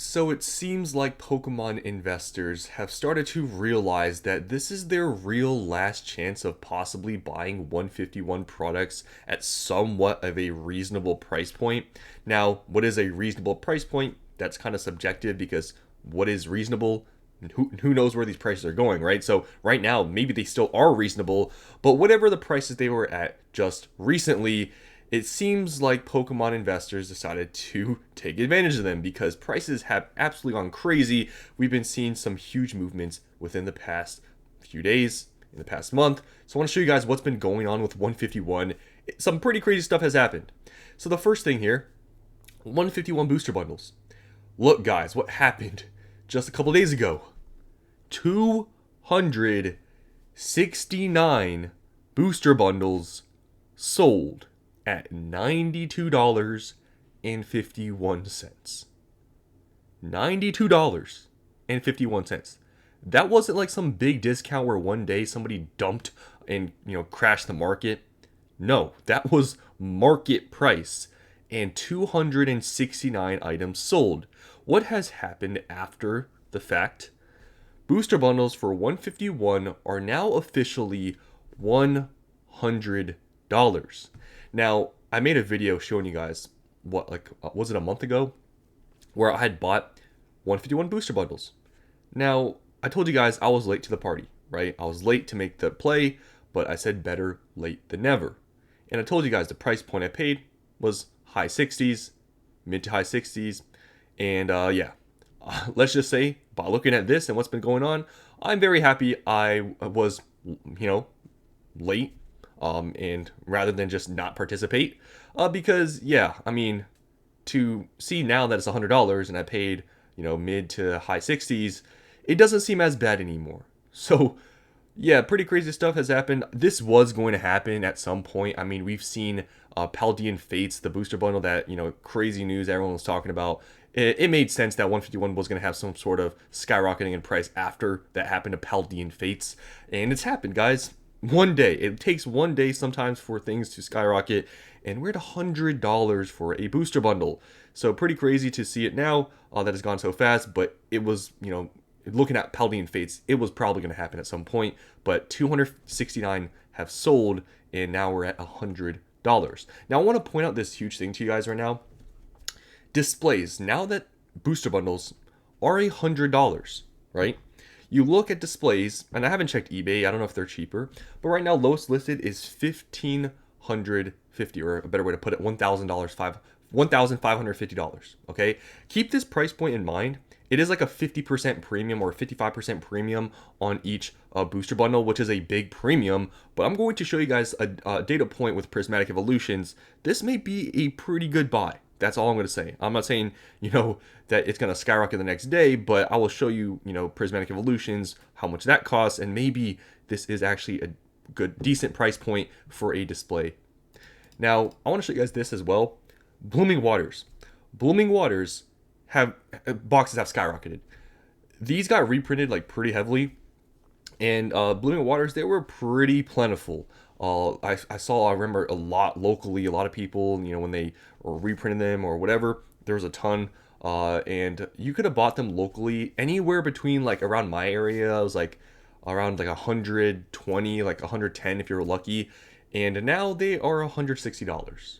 So it seems like Pokemon investors have started to realize that this is their real last chance of possibly buying 151 products at somewhat of a reasonable price point. Now, what is a reasonable price point? That's kind of subjective because what is reasonable? Who knows where these prices are going, right? So right now, maybe they still are reasonable, but whatever the prices they were at just recently, it seems like Pokemon investors decided to take advantage of them because prices have absolutely gone crazy. We've been seeing some huge movements within the past few days, in the past month. So I want to show you guys what's been going on with 151. Some pretty crazy stuff has happened. So the first thing here, 151 booster bundles. Look, guys, what happened just a couple days ago. 269 booster bundles sold at $92.51. $92.51. That wasn't like some big discount where one day somebody dumped and crashed the market. No, that was market price and 269 items sold. What has happened after the fact? Booster bundles for 151 are now officially $100. Now, I made a video showing you guys was it a month ago where I had bought 151 booster bundles. Now, I told you guys I was late to the party, right? I was late to make the play, but I said better late than never. And I told you guys the price point I paid was high 60s, mid to high 60s, and let's just say by looking at this and what's been going on, I'm very happy I was, late, and rather than just not participate, because to see now that it's $100 and I paid, mid to high 60s, it doesn't seem as bad anymore. So yeah, pretty crazy stuff has happened. This was going to happen at some point. I mean, we've seen Paldean Fates, the booster bundle that, crazy news everyone was talking about. It made sense that 151 was going to have some sort of skyrocketing in price after that happened to Paldean Fates. And it's happened, guys. One day. It takes one day sometimes for things to skyrocket. And we're at $100 for a booster bundle. So pretty crazy to see it now that it's gone so fast. But it was, looking at Paldean Fates, it was probably going to happen at some point. But 269 have sold, and now we're at $100. Now, I want to point out this huge thing to you guys right now. Displays. Now that booster bundles are $100, right? You look at displays, and I haven't checked eBay. I don't know if they're cheaper. But right now, lowest listed is $1,550, or a better way to put it, $1,550. Okay? Keep this price point in mind. It is like a 50% premium or 55% premium on each booster bundle, which is a big premium. But I'm going to show you guys a data point with Prismatic Evolutions. This may be a pretty good buy. That's all I'm going to say. I'm not saying, that it's going to skyrocket the next day, but I will show you, Prismatic Evolutions, how much that costs, and maybe this is actually a good, decent price point for a display. Now, I want to show you guys this as well. Blooming Waters. Blooming Waters boxes have skyrocketed. These got reprinted like pretty heavily, and Blooming Waters, they were pretty plentiful. I remember a lot locally, a lot of people, when they were reprinting them or whatever, there was a ton, and you could have bought them locally anywhere between like around my area. It was like around like 120, like 110 if you were lucky, and now they are $160.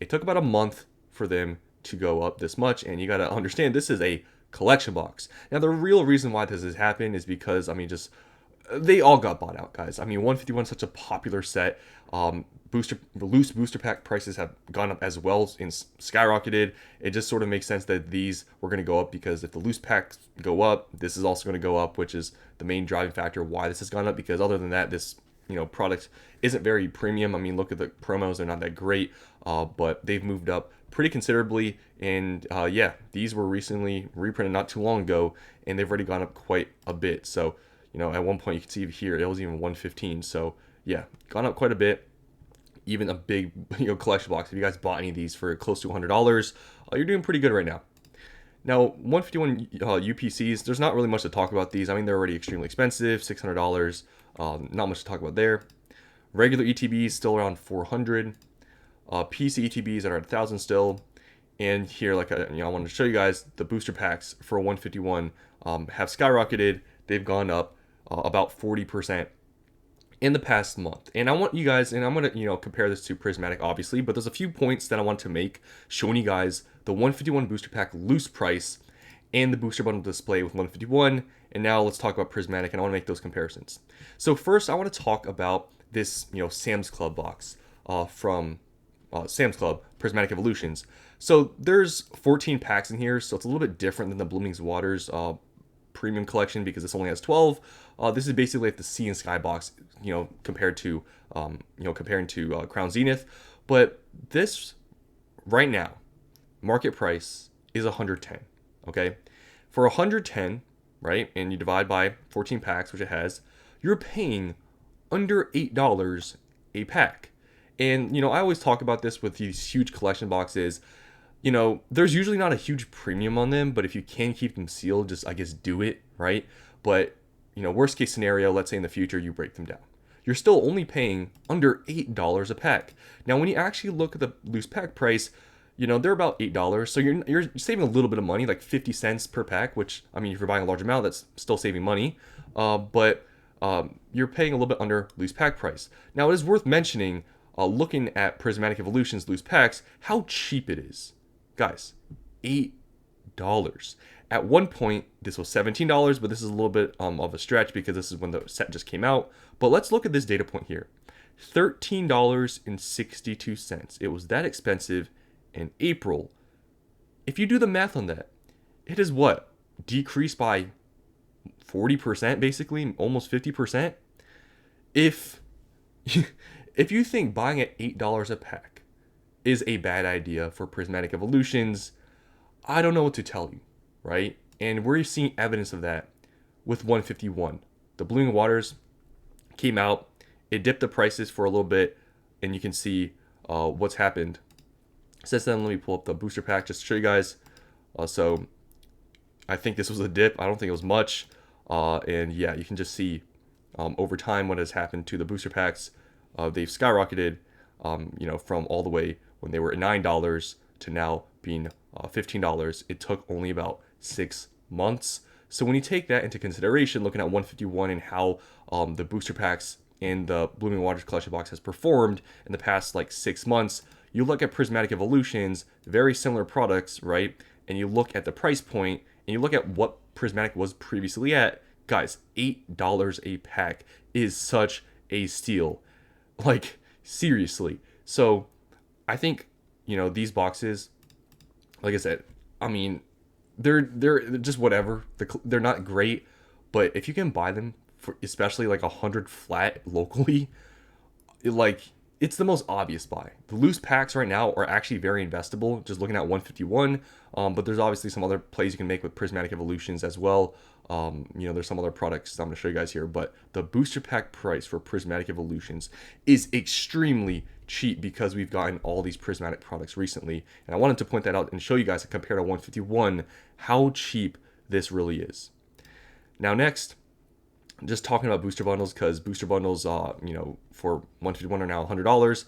It took about a month for them to go up this much, and you got to understand this is a collection box. Now, the real reason why this has happened is because they all got bought out, guys. 151 is such a popular set. Loose booster pack prices have gone up as well and skyrocketed. It just sort of makes sense that these were going to go up, because if the loose packs go up, this is also going to go up, which is the main driving factor why this has gone up. Because other than that, this product isn't very premium. Look at the promos; they're not that great, but they've moved up pretty considerably. And these were recently reprinted not too long ago, and they've already gone up quite a bit. So at one point you can see here it was even 115. So yeah, gone up quite a bit. Even a big collection box. If you guys bought any of these for close to $100, you're doing pretty good right now. Now, 151 UPCs, there's not really much to talk about these. They're already extremely expensive, $600. Not much to talk about there. Regular ETBs still around 400. PC ETBs are at 1,000 still. And here, like I wanted to show you guys the booster packs for 151 have skyrocketed. They've gone up about 40% in the past month. And I want you guys, and I'm gonna compare this to Prismatic, obviously, but there's a few points that I want to make, showing you guys the 151 booster pack loose price and the booster bundle display with 151. And now let's talk about Prismatic, and I want to make those comparisons. So first, I want to talk about this Sam's Club box from Sam's Club Prismatic Evolutions. So there's 14 packs in here, so it's a little bit different than the Blooming's Waters premium collection because this only has 12. This is basically like the Sea and Sky box, compared to comparing to Crown Zenith. But this right now, market price is 110. Okay, for 110, right, and you divide by 14 packs, which it has, you're paying under $8 a pack. And I always talk about this with these huge collection boxes. There's usually not a huge premium on them, but if you can keep them sealed, just I guess do it, right? But worst case scenario, let's say in the future you break them down, you're still only paying under $8 a pack. Now, when you actually look at the loose pack price, they're about $8, so you're saving a little bit of money, like 50 cents per pack. Which, I mean, if you're buying a large amount, that's still saving money. But you're paying a little bit under loose pack price. Now, it is worth mentioning, looking at Prismatic Evolutions loose packs, how cheap it is. Guys, $8. At one point, this was $17, but this is a little bit of a stretch because this is when the set just came out. But let's look at this data point here. $13.62. It was that expensive in April. If you do the math on that, it is what? Decreased by 40%, basically, almost 50%. If you think buying at $8 a pack is a bad idea for Prismatic Evolutions, I don't know what to tell you, right? And we're seeing evidence of that with 151. The Blooming Waters came out, it dipped the prices for a little bit, and you can see what's happened since then. Let me pull up the booster pack just to show you guys. So I think this was a dip. I don't think it was much. And yeah, you can just see over time what has happened to the booster packs. They've skyrocketed, from all the way when they were at $9 to now being $15. It took only about 6 months. So when you take that into consideration, looking at 151 and how the booster packs and the Blooming Waters collection box has performed in the past 6 months, you look at Prismatic Evolutions, very similar products, right? And you look at the price point, and you look at what Prismatic was previously at. Guys, $8 a pack is such a steal. Seriously. So I think, these boxes, like I said, I mean, they're just whatever. They're not great, but if you can buy them for especially 100 flat locally, it's the most obvious buy. The loose packs right now are actually very investable, just looking at 151. But there's obviously some other plays you can make with Prismatic Evolutions as well. There's some other products I'm going to show you guys here, but the booster pack price for Prismatic Evolutions is extremely cheap because we've gotten all these Prismatic products recently. And I wanted to point that out and show you guys and compare to 151 how cheap this really is. Now, next, just talking about booster bundles, because booster bundles, for 151 are now $100.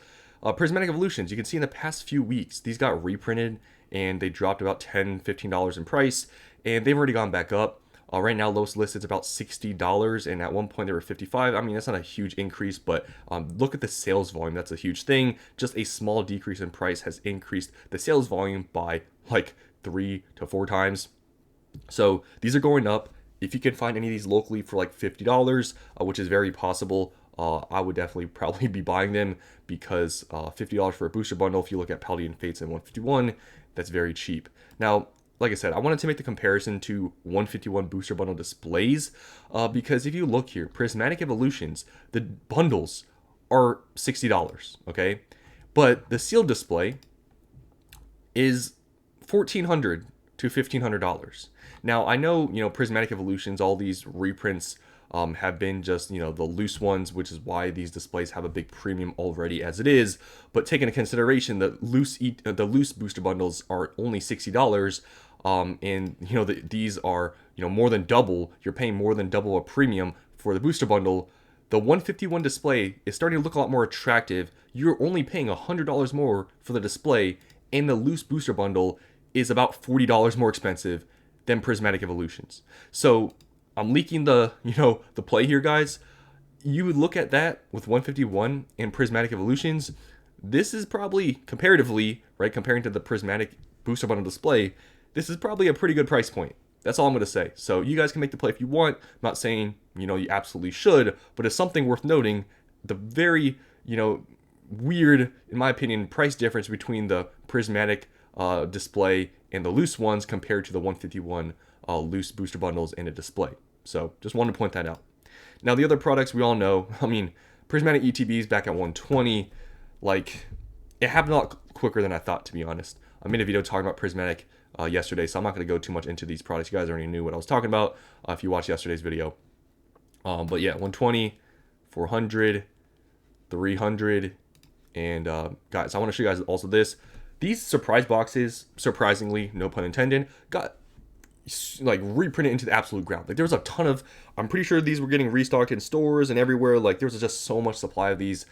Prismatic Evolutions, you can see in the past few weeks, these got reprinted and they dropped about $10, $15 in price, and they've already gone back up. Right now, lowest listed is about $60, and at one point they were $55. I mean, that's not a huge increase, but look at the sales volume. That's a huge thing. Just a small decrease in price has increased the sales volume by 3 to 4 times. So these are going up. If you can find any of these locally for $50, which is very possible, I would definitely probably be buying them, because $50 for a booster bundle, if you look at Paladin Fates and 151, that's very cheap. Now, like I said, I wanted to make the comparison to 151 booster bundle displays, because if you look here, Prismatic Evolutions, the bundles are $60, okay? But the sealed display is $1,400 to $1,500. Now, I know, Prismatic Evolutions, all these reprints have been just, the loose ones, which is why these displays have a big premium already as it is. But taking into consideration that the loose booster bundles are only $60, and these are more than double. You're paying more than double a premium for the booster bundle. The 151 display is starting to look a lot more attractive. You're only paying $100 more for the display, and the loose booster bundle is about $40 more expensive than Prismatic Evolutions. So I'm leaking the the play here, guys. You would look at that with 151 and Prismatic Evolutions. This is probably comparatively, right, comparing to the Prismatic booster bundle display, this is probably a pretty good price point. That's all I'm going to say. So you guys can make the play if you want. I'm not saying, you absolutely should, but it's something worth noting. The very, weird, in my opinion, price difference between the Prismatic display and the loose ones compared to the 151 loose booster bundles in a display. So just wanted to point that out. Now the other products we all know, Prismatic ETBs back at 120, like it happened a lot quicker than I thought, to be honest. I made a video talking about Prismatic yesterday, so I'm not going to go too much into these products. You guys already knew what I was talking about if you watched yesterday's video. But yeah, 120, 400, 300, and guys, I want to show you guys also this. These surprise boxes, surprisingly, no pun intended, got like reprinted into the absolute ground. Like there was a ton of, I'm pretty sure these were getting restocked in stores and everywhere. Like there was just so much supply of these.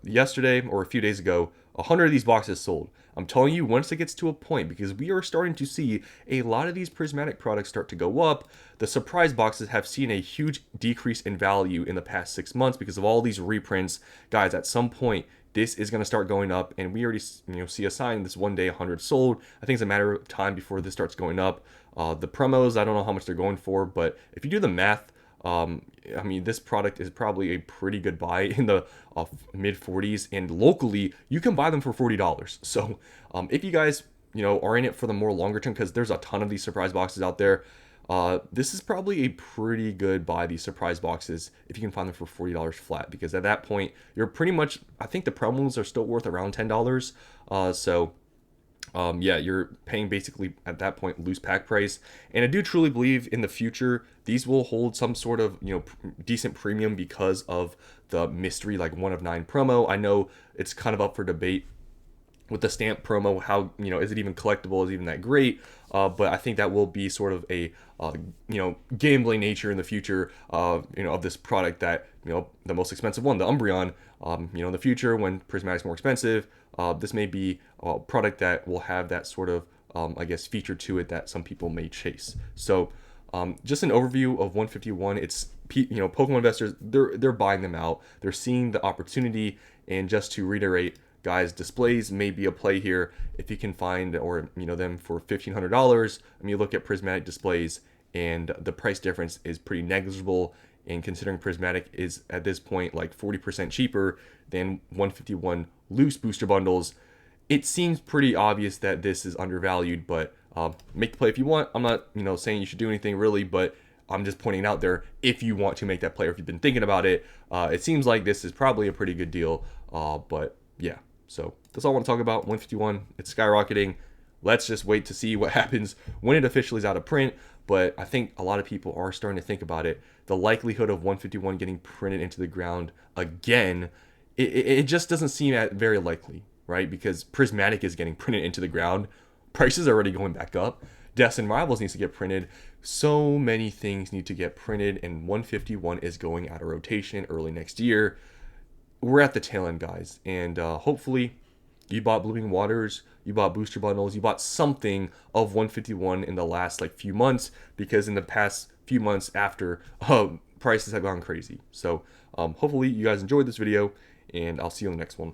Yesterday or a few days ago, 100 of these boxes sold. I'm telling you, once it gets to a point, because we are starting to see a lot of these prismatic products start to go up, the surprise boxes have seen a huge decrease in value in the past 6 months because of all these reprints. Guys, at some point, this is going to start going up, and we already see a sign this one day 100 sold. I think it's a matter of time before this starts going up. The promos, I don't know how much they're going for, but if you do the math, this product is probably a pretty good buy in the mid 40s, and locally you can buy them for $40. So if you guys are in it for the more longer term, because there's a ton of these surprise boxes out there, this is probably a pretty good buy, these surprise boxes, if you can find them for $40 flat, because at that point you're pretty much, I think the promos are still worth around $10. Yeah, you're paying basically at that point loose pack price. And I do truly believe in the future these will hold some sort of decent premium because of the mystery like 1 of 9 promo. I know it's kind of up for debate with the stamp promo, how is it even collectible, is it even that great? But I think that will be sort of a gambling nature in the future of this product, that the most expensive one, the Umbreon, in the future when Prismatic's more expensive, this may be a product that will have that sort of feature to it that some people may chase. So just an overview of 151. It's Pokemon investors, they're buying them out, they're seeing the opportunity. And just to reiterate, guys, displays may be a play here if you can find them for $1,500. You look at Prismatic displays and the price difference is pretty negligible, and considering Prismatic is at this point like 40% cheaper than 151 loose booster bundles, it seems pretty obvious that this is undervalued. But make the play if you want. I'm not saying you should do anything really, but I'm just pointing out there, if you want to make that play or if you've been thinking about it, it seems like this is probably a pretty good deal. But yeah, so that's all I want to talk about. 151, it's skyrocketing. Let's just wait to see what happens when it officially is out of print. But I think a lot of people are starting to think about it. The likelihood of 151 getting printed into the ground again, it just doesn't seem very likely, right? Because Prismatic is getting printed into the ground. Prices are already going back up. Destin Rivals needs to get printed. So many things need to get printed, and 151 is going out of rotation early next year. We're at the tail end, guys, and hopefully you bought Blooming Waters, you bought booster bundles, you bought something of 151 in the last few months, because in the past few months after, prices have gone crazy. So hopefully you guys enjoyed this video, and I'll see you in the next one.